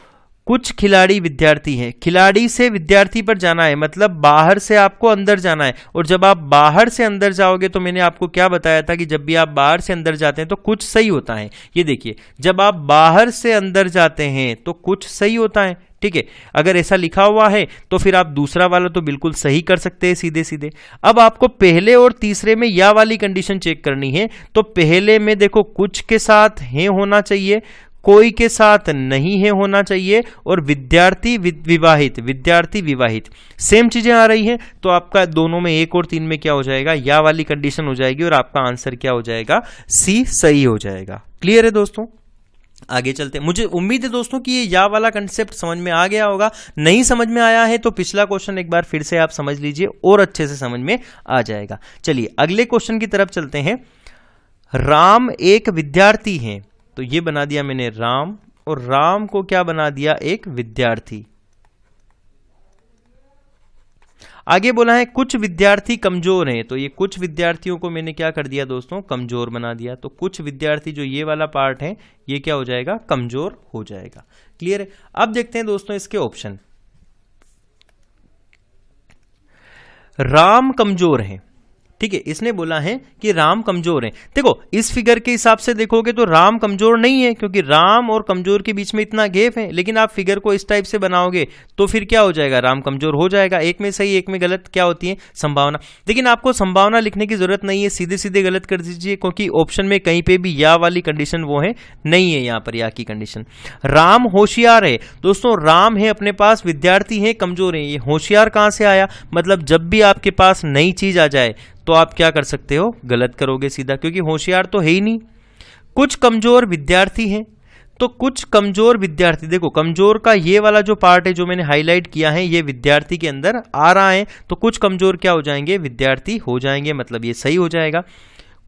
कुछ खिलाड़ी विद्यार्थी हैं, खिलाड़ी से विद्यार्थी पर जाना है, मतलब बाहर से आपको अंदर जाना है, और जब आप बाहर से अंदर जाओगे तो मैंने आपको क्या बताया था कि जब भी आप बाहर से अंदर जाते हैं तो कुछ सही होता है। ये देखिए जब आप बाहर से अंदर जाते हैं तो कुछ सही होता है, ठीक है, अगर ऐसा लिखा हुआ है तो फिर आप दूसरा वाला तो बिल्कुल सही कर सकते हैं सीधे सीधे। अब आपको पहले और तीसरे में या वाली कंडीशन चेक करनी है, तो पहले में देखो कुछ के साथ है होना चाहिए, कोई के साथ नहीं है होना चाहिए, और विद्यार्थी विवाहित, विद्यार्थी विवाहित, सेम चीजें आ रही हैं, तो आपका दोनों में 1 और 3 में क्या हो जाएगा, या वाली कंडीशन हो जाएगी, और आपका आंसर क्या हो जाएगा, सी सही हो जाएगा। क्लियर है दोस्तों। आगे चलते हैं। मुझे उम्मीद है दोस्तों कि ये या वाला कंसेप्ट समझ में आ गया होगा। नहीं समझ में आया है तो पिछला क्वेश्चन एक बार फिर से आप समझ लीजिए और अच्छे से समझ में आ जाएगा। चलिए अगले क्वेश्चन की तरफ चलते हैं। राम एक विद्यार्थी है, तो ये बना दिया मैंने राम, और राम को क्या बना दिया, एक विद्यार्थी। आगे बोला है कुछ विद्यार्थी कमजोर हैं, तो ये कुछ विद्यार्थियों को मैंने क्या कर दिया दोस्तों, कमजोर बना दिया। तो कुछ विद्यार्थी जो ये वाला पार्ट है ये क्या हो जाएगा, कमजोर हो जाएगा। क्लियर है। अब देखते हैं दोस्तों इसके ऑप्शन। राम कमजोर है, ठीक है, इसने बोला है कि राम कमजोर है। देखो इस फिगर के हिसाब से देखोगे तो राम कमजोर नहीं है, क्योंकि राम और कमजोर के बीच में इतना गैप है, लेकिन आप फिगर को इस टाइप से बनाओगे तो फिर क्या हो जाएगा, राम कमजोर हो जाएगा। एक में सही एक में गलत क्या होती है, संभावना। लेकिन आपको संभावना लिखने की जरूरत नहीं है, सीधे सीधे गलत कर दीजिए, क्योंकि ऑप्शन में कहीं पे भी या वाली कंडीशन वो है नहीं है, यहाँ पर या की कंडीशन। राम होशियार है, दोस्तों राम है अपने पास, विद्यार्थी है कमजोर है, ये होशियार कहां से आया, मतलब जब भी आपके पास नई चीज आ जाए तो आप क्या कर सकते हो, गलत करोगे सीधा, क्योंकि होशियार तो है ही नहीं। कुछ कमजोर विद्यार्थी हैं, तो कुछ कमजोर विद्यार्थी, देखो कमजोर का ये वाला जो पार्ट है जो मैंने हाईलाइट किया है ये विद्यार्थी के अंदर आ रहा है, तो कुछ कमजोर क्या हो जाएंगे, विद्यार्थी हो जाएंगे, मतलब ये सही हो जाएगा।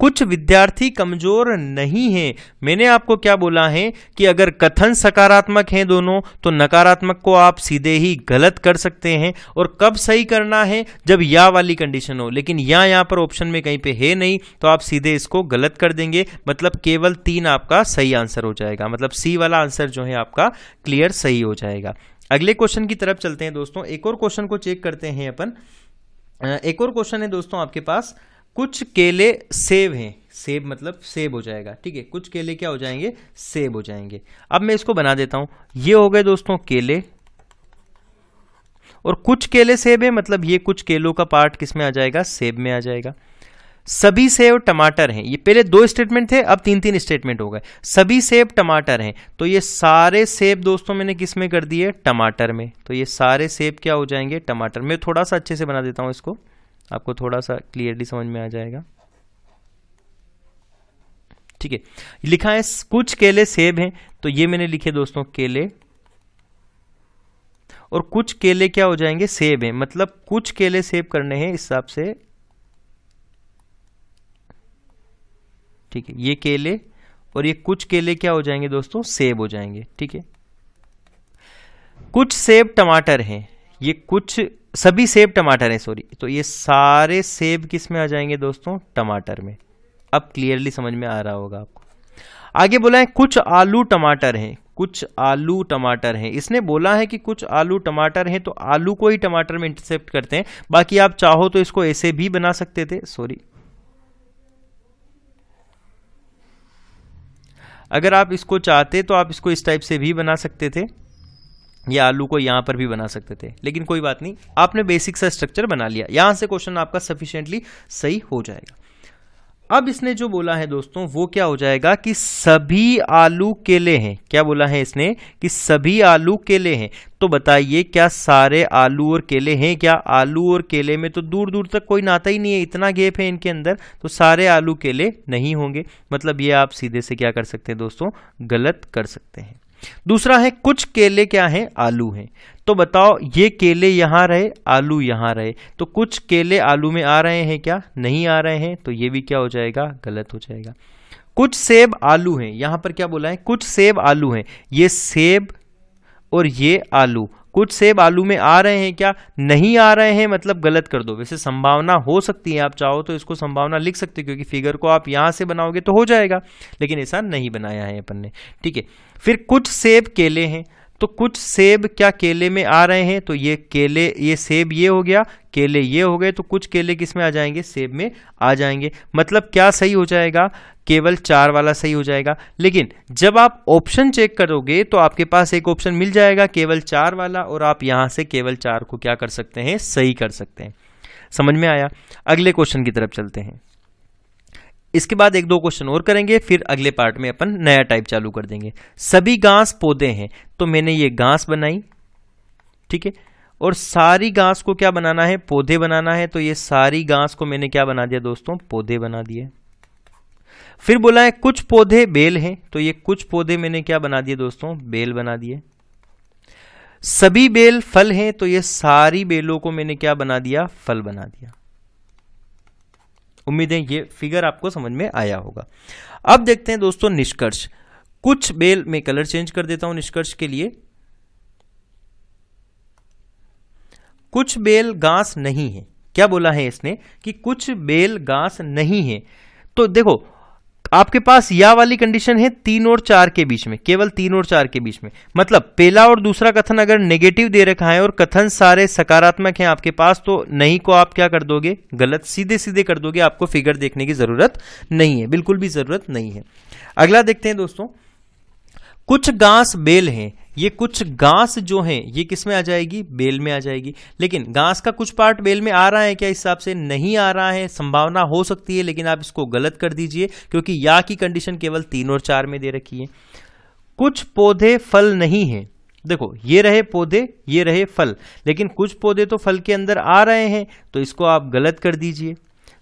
कुछ विद्यार्थी कमजोर नहीं हैं, मैंने आपको क्या बोला है कि अगर कथन सकारात्मक हैं दोनों तो नकारात्मक को आप सीधे ही गलत कर सकते हैं, और कब सही करना है, जब या वाली कंडीशन हो, लेकिन यहाँ पर ऑप्शन में कहीं पे है नहीं, तो आप सीधे इसको गलत कर देंगे, मतलब केवल 3 आपका सही आंसर हो जाएगा, मतलब सी वाला आंसर जो है आपका क्लियर सही हो जाएगा। अगले क्वेश्चन की तरफ चलते हैं दोस्तों। एक और क्वेश्चन को चेक करते हैं अपन। एक और क्वेश्चन है दोस्तों आपके पास, कुछ केले सेब हैं, सेब मतलब सेब हो जाएगा, ठीक है, कुछ केले क्या हो जाएंगे, सेब हो जाएंगे। अब मैं इसको बना देता हूं, ये हो गए दोस्तों केले, और कुछ केले सेब है मतलब ये कुछ केलों का पार्ट किस में आ जाएगा, सेब में आ जाएगा। सभी सेब टमाटर हैं, ये पहले 2 स्टेटमेंट थे, अब 3-3 स्टेटमेंट हो गए। सभी सेब टमाटर हैं, तो ये सारे सेब दोस्तों मैंने किस में कर दिए, टमाटर में, तो ये सारे सेब क्या हो जाएंगे, टमाटर में। थोड़ा सा अच्छे से बना देता हूं इसको, आपको थोड़ा सा क्लियरली समझ में आ जाएगा, ठीक है। लिखा है कुछ केले सेब हैं, तो ये मैंने लिखे दोस्तों केले, और कुछ केले क्या हो जाएंगे, सेब हैं, मतलब कुछ केले सेब करने हैं इस हिसाब से, ठीक है, ये केले और ये कुछ केले क्या हो जाएंगे दोस्तों, सेब हो जाएंगे, ठीक है। कुछ सेब टमाटर हैं, ये कुछ सभी सेब टमाटर हैं, सॉरी, तो ये सारे सेब किस में आ जाएंगे दोस्तों, टमाटर में। अब क्लियरली समझ में आ रहा होगा आपको। आगे बोला है कुछ आलू टमाटर हैं, कुछ आलू टमाटर हैं, इसने बोला है कि कुछ आलू टमाटर हैं, तो आलू को ही टमाटर में इंटरसेप्ट करते हैं। बाकी आप चाहो तो इसको ऐसे भी बना सकते थे, सॉरी, अगर आप इसको चाहते तो आप इसको इस टाइप से भी बना सकते थे, या आलू को यहां पर भी बना सकते थे, लेकिन कोई बात नहीं, आपने बेसिक सा स्ट्रक्चर बना लिया, यहां से क्वेश्चन आपका सफिशिएंटली सही हो जाएगा। अब इसने जो बोला है दोस्तों वो क्या हो जाएगा कि सभी आलू केले हैं, क्या बोला है इसने कि सभी आलू केले हैं। तो बताइए क्या सारे आलू और केले हैं क्या, आलू और केले में तो दूर दूर तक कोई नाता ही नहीं है, इतना गैप है इनके अंदर, तो सारे आलू केले नहीं होंगे, मतलब ये आप सीधे से क्या कर सकते हैं दोस्तों, गलत कर सकते हैं। दूसरा है कुछ केले क्या हैं, आलू हैं, तो बताओ ये केले यहां रहे, आलू यहां रहे, तो कुछ केले आलू में आ रहे हैं क्या, नहीं आ रहे हैं, तो ये भी क्या हो जाएगा, गलत हो जाएगा। कुछ सेब आलू हैं, यहां पर क्या बोला है, कुछ सेब आलू हैं, ये सेब और ये आलू, कुछ सेब आलू में आ रहे हैं क्या, नहीं आ रहे हैं, मतलब गलत कर दो। वैसे संभावना हो सकती है, आप चाहो तो इसको संभावना लिख सकते हो, क्योंकि फिगर को आप यहां से बनाओगे तो हो जाएगा, लेकिन ऐसा नहीं बनाया है अपन ने, ठीक है। फिर कुछ सेब केले हैं, तो कुछ सेब क्या केले में आ रहे हैं, तो ये केले, ये सेब ये हो गया, केले ये हो गए, तो कुछ केले किस में आ जाएंगे, सेब में आ जाएंगे, मतलब क्या सही हो जाएगा, केवल 4 वाला सही हो जाएगा। लेकिन जब आप ऑप्शन चेक करोगे तो आपके पास एक ऑप्शन मिल जाएगा केवल 4 वाला, और आप यहां से केवल 4 को क्या कर सकते हैं, सही कर सकते हैं। समझ में आया। अगले क्वेश्चन की तरफ चलते हैं, इसके बाद 1-2 क्वेश्चन और करेंगे, फिर अगले पार्ट में अपन नया टाइप चालू कर देंगे। सभी घास पौधे हैं, तो मैंने ये घास बनाई, ठीक है, और सारी घास को क्या बनाना है, पौधे बनाना है, तो ये सारी घास को मैंने क्या बना दिया दोस्तों, पौधे बना दिए। फिर बोला है कुछ पौधे बेल हैं, तो ये कुछ पौधे मैंने क्या बना दिए दोस्तों, बेल बना दिए। सभी बेल फल हैं, तो ये सारी बेलों को मैंने क्या बना दिया, फल बना दिया। उम्मीद है ये फिगर आपको समझ में आया होगा। अब देखते हैं दोस्तों निष्कर्ष। कुछ बेल, में कलर चेंज कर देता हूं निष्कर्ष के लिए, कुछ बेल घास नहीं है, क्या बोला है इसने कि कुछ बेल घास नहीं है। तो देखो आपके पास या वाली कंडीशन है 3 और 4 के बीच में, केवल 3 और 4 के बीच में, मतलब पहला और दूसरा कथन अगर नेगेटिव दे रखा है और कथन सारे सकारात्मक हैं आपके पास, तो नहीं को आप क्या कर दोगे, गलत सीधे सीधे कर दोगे, आपको फिगर देखने की जरूरत नहीं है, बिल्कुल भी जरूरत नहीं है। अगला देखते हैं दोस्तों, कुछ घास बेल हैं, ये कुछ घास जो हैं ये किस में आ जाएगी, बेल में आ जाएगी। लेकिन घास का कुछ पार्ट बेल में आ रहा है क्या, इस हिसाब से नहीं आ रहा है, संभावना हो सकती है, लेकिन आप इसको गलत कर दीजिए, क्योंकि या की कंडीशन केवल 3 और 4 में दे रखी है। कुछ पौधे फल नहीं है, देखो ये रहे पौधे, ये रहे फल, लेकिन कुछ पौधे तो फल के अंदर आ रहे हैं, तो इसको आप गलत कर दीजिए।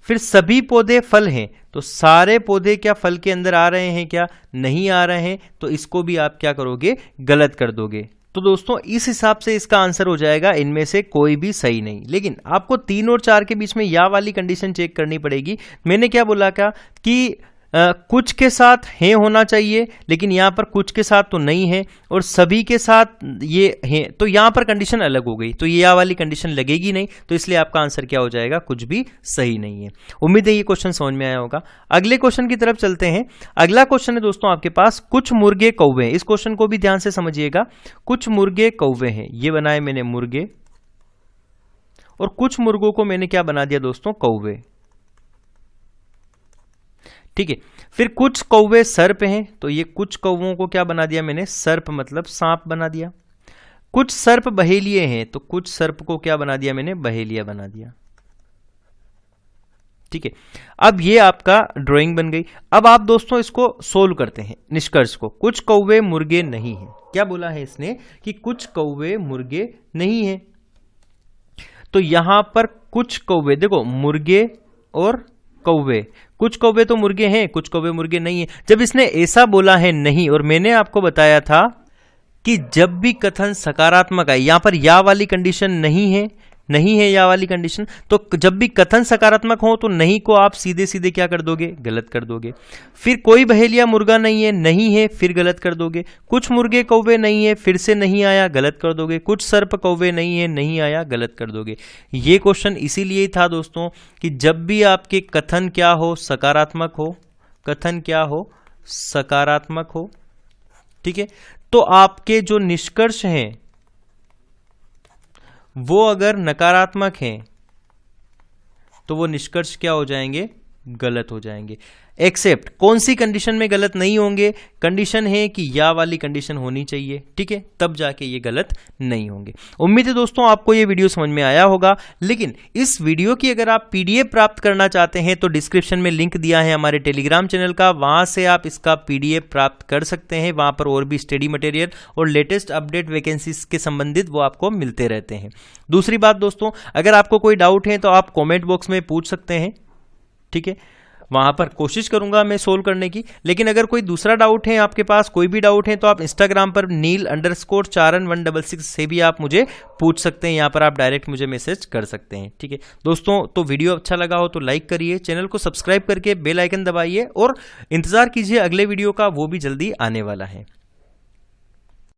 फिर सभी पौधे फल हैं, तो सारे पौधे क्या फल के अंदर आ रहे हैं क्या, नहीं आ रहे हैं, तो इसको भी आप क्या करोगे, गलत कर दोगे। तो दोस्तों इस हिसाब से इसका आंसर हो जाएगा इनमें से कोई भी सही नहीं। लेकिन आपको 3 और 4 के बीच में या वाली कंडीशन चेक करनी पड़ेगी। मैंने क्या बोला क्या कि कुछ के साथ है होना चाहिए, लेकिन यहाँ पर कुछ के साथ तो नहीं है, और सभी के साथ ये है, तो यहाँ पर कंडीशन अलग हो गई, तो ये या वाली कंडीशन लगेगी नहीं, तो इसलिए आपका आंसर क्या हो जाएगा, कुछ भी सही नहीं है। उम्मीद है ये क्वेश्चन समझ में आया होगा। अगले क्वेश्चन की तरफ चलते हैं। अगला क्वेश्चन है दोस्तों आपके पास, कुछ मुर्गे कौवे। इस क्वेश्चन को भी ध्यान से समझिएगा। कुछ मुर्गे कौवे हैं, ये बनाए मैंने मुर्गे, और कुछ मुर्गों को मैंने क्या बना दिया दोस्तों, कौवे। ठीक है। फिर कुछ कौवे सर्प हैं, तो ये कुछ कौवों को क्या बना दिया मैंने, सर्प मतलब सांप बना दिया। कुछ सर्प बहेलिए हैं, तो कुछ सर्प को क्या बना दिया मैंने, बहेलिया बना दिया। ठीक है, अब ये आपका ड्राइंग बन गई। अब आप दोस्तों इसको सोल्व करते हैं निष्कर्ष को। कुछ कौवे मुर्गे नहीं हैं, क्या बोला है इसने कि कुछ कौवे मुर्गे नहीं हैं। तो यहां पर कुछ कौवे, देखो मुर्गे और कौवे, कुछ कौवे तो मुर्गे हैं, कुछ कौवे मुर्गे नहीं है। जब इसने ऐसा बोला है नहीं, और मैंने आपको बताया था कि जब भी कथन सकारात्मक आए, यहां पर या वाली कंडीशन नहीं है, नहीं है या वाली कंडीशन, तो जब भी कथन सकारात्मक हो तो नहीं को आप सीधे सीधे क्या कर दोगे, गलत कर दोगे। फिर कोई बहेलिया मुर्गा नहीं है, नहीं है, फिर गलत कर दोगे। कुछ मुर्गे कौवे नहीं है, फिर से नहीं आया, गलत कर दोगे। कुछ सर्प कौवे नहीं है, नहीं आया, गलत कर दोगे। ये क्वेश्चन इसीलिए था दोस्तों कि जब भी आपके कथन क्या हो, सकारात्मक हो, कथन क्या हो, सकारात्मक हो, ठीक है, तो आपके जो निष्कर्ष हैं वो अगर नकारात्मक हैं तो वो निष्कर्ष क्या हो जाएंगे, गलत हो जाएंगे। एक्सेप्ट कौन सी कंडीशन में गलत नहीं होंगे, कंडीशन है कि या वाली कंडीशन होनी चाहिए, ठीक है, तब जाके ये गलत नहीं होंगे। उम्मीद है दोस्तों आपको ये वीडियो समझ में आया होगा। लेकिन इस वीडियो की अगर आप पीडीएफ प्राप्त करना चाहते हैं तो डिस्क्रिप्शन में लिंक दिया है हमारे टेलीग्राम चैनल का, वहां से आप इसका पीडीएफ प्राप्त कर सकते हैं। वहां पर और भी स्टडी मटेरियल और लेटेस्ट अपडेट वैकेंसीज के संबंधित वो आपको मिलते रहते हैं। दूसरी बात दोस्तों, अगर आपको कोई डाउट है तो आप कॉमेंट बॉक्स में पूछ सकते हैं, ठीक है, वहां पर कोशिश करूंगा मैं सोल्व करने की। लेकिन अगर कोई दूसरा डाउट है, आपके पास कोई भी डाउट है, तो आप इंस्टाग्राम पर नील_चारण166 से भी आप मुझे पूछ सकते हैं। यहाँ पर आप डायरेक्ट मुझे मैसेज कर सकते हैं, ठीक है दोस्तों। तो वीडियो अच्छा लगा हो तो लाइक करिए, चैनल को सब्सक्राइब करके बेल आइकन दबाइए और इंतजार कीजिए अगले वीडियो का, वो भी जल्दी आने वाला है।